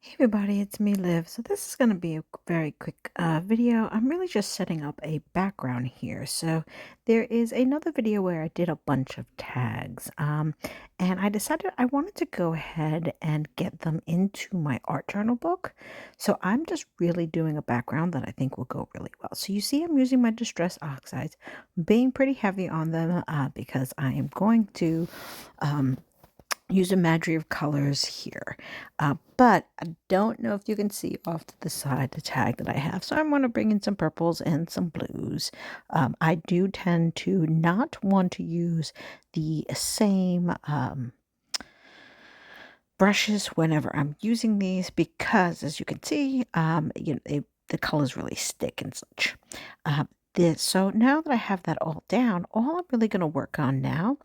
Hey everybody, it's me, Liv. So this is going to be a very quick video. I'm really just setting up a background here. So there is another video where I did a bunch of tags, and I decided I wanted to go ahead and get them into my art journal book. So I'm just really doing a background that I think will go really well. So you see I'm using my Distress Oxides, being pretty heavy on them because I am going to um, use a Imagery of colors here. But I don't know if you can see off to the side the tag that I have. So I'm going to bring in some purples and some blues. I do tend to not want to use the same brushes whenever I'm using these because, as you can see, the colors really stick and such. So now that I have that all down, all I'm really going to work on now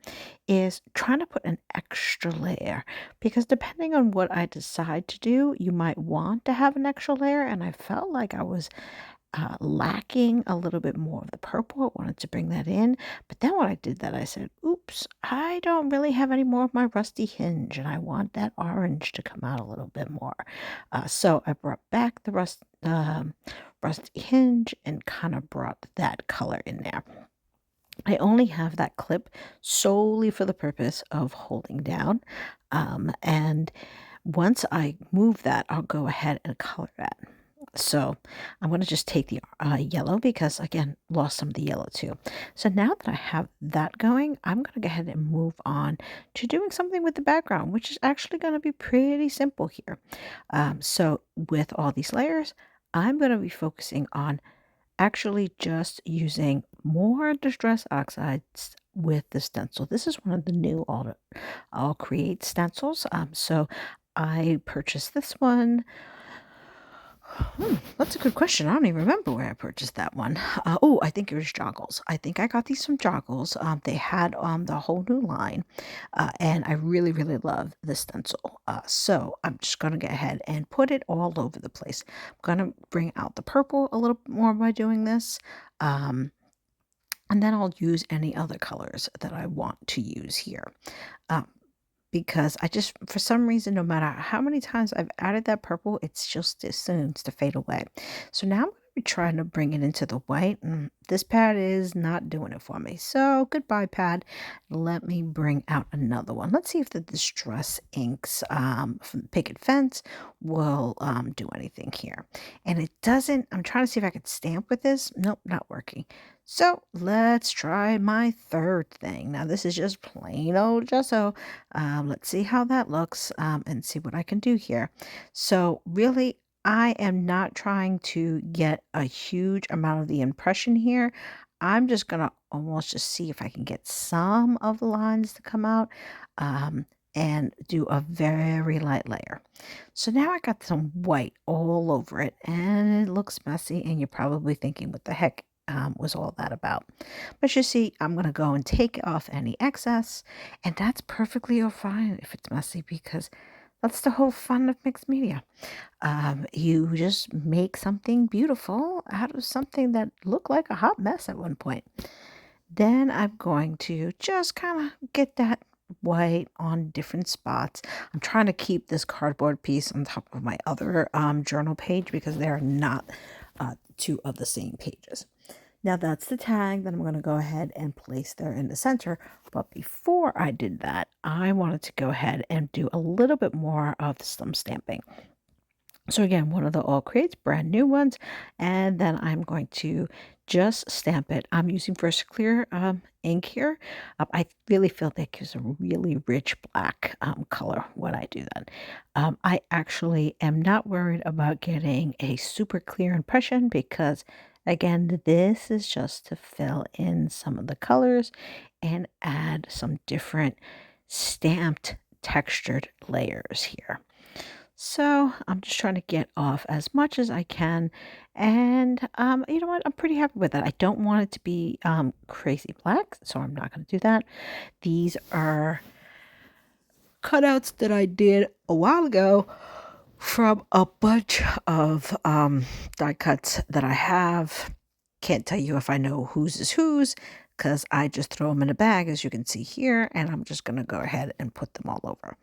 is trying to put an extra layer because depending on what I decide to do, you might want to have an extra layer. And I felt like I was lacking a little bit more of the purple. I wanted to bring that in. But then when I did that, I said, oops, I don't really have any more of my rusty hinge and I want that orange to come out a little bit more. So I brought back the rusty hinge and kind of brought that color in there. I only have that clip solely for the purpose of holding down. And once I move that, I'll go ahead and color that. So I'm going to just take the yellow because, again, lost some of the yellow too. So now that I have that going, I'm going to go ahead and move on to doing something with the background, which is actually going to be pretty simple here. So with all these layers, I'm going to be focusing on actually just using more Distress Oxides with the stencil. This is one of the new All Create stencils. So I purchased this one. That's a good question. I don't even remember where I purchased that one. Oh, I think it was Joggles. I think I got these from Joggles. They had the whole new line, and I really, really love the stencil. So I'm just going to go ahead and put it all over the place. I'm going to bring out the purple a little bit more by doing this. Um, and then I'll use any other colors that I want to use here. Um, because I just, for some reason, no matter how many times I've added that purple, it's just as soon to fade away. So now I'm going to be trying to bring it into the white, and this pad is not doing it for me. So goodbye, pad. Let me bring out another one. Let's see if the Distress inks from the Picket Fence will do anything here. And it doesn't. I'm trying to see if I could stamp with this. Nope, not working. So let's try my third thing. Now this is just plain old gesso. Let's see how that looks and see what I can do here. So really, I am not trying to get a huge amount of the impression here. I'm just going to almost just see if I can get some of the lines to come out and do a very light layer. So now I got some white all over it and it looks messy and you're probably thinking, what the heck was all that about? But you see, I'm going to go and take off any excess and that's perfectly fine if it's messy because that's the whole fun of mixed media. You just make something beautiful out of something that looked like a hot mess at one point. Then I'm going to just kind of get that white on different spots. I'm trying to keep this cardboard piece on top of my other journal page because they're not two of the same pages. Now that's the tag that I'm going to go ahead and place there in the center. But before I did that, I wanted to go ahead and do a little bit more of some stamping. So again, one of the All Creates brand new ones, and then I'm going to just stamp it. I'm using First Clear ink here. I really feel that gives a really rich black color when I do that. I actually am not worried about getting a super clear impression because again, this is just to fill in some of the colors and add some different stamped textured layers here. So I'm just trying to get off as much as I can. And you know what? I'm pretty happy with that. I don't want it to be crazy black, so I'm not going to do that. These are cutouts that I did a while ago from a bunch of die cuts that I have. Can't tell you if I know whose is whose because I just throw them in a bag, as you can see here, and I'm just going to go ahead and put them all over.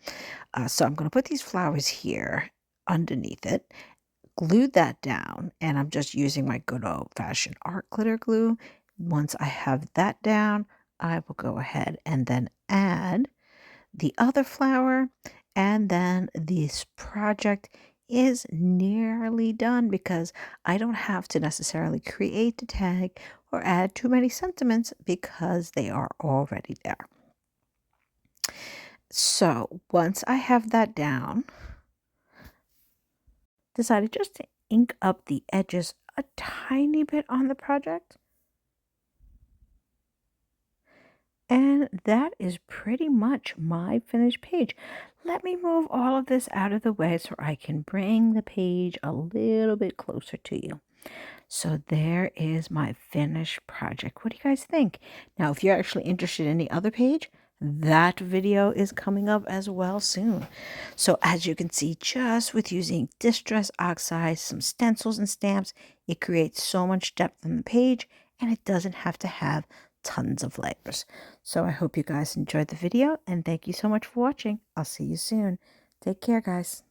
So I'm going to put these flowers here underneath it, glued that down, and I'm just using my good old-fashioned art glitter glue. Once I have that down, I will go ahead and then add the other flower, and then this project is nearly done because I don't have to necessarily create the tag or add too many sentiments because they are already there. So once I have that down, decided just to ink up the edges a tiny bit on the project. And that is pretty much my finished page. Let me move all of this out of the way so I can bring the page a little bit closer to you. So there is my finished project. What do you guys think? Now, if you're actually interested in the other page, that video is coming up as well soon. So as you can see, just with using Distress Oxide, some stencils and stamps, it creates so much depth on the page, and it doesn't have to have tons of layers. So I hope you guys enjoyed the video, and thank you so much for watching. I'll see you soon. Take care, guys.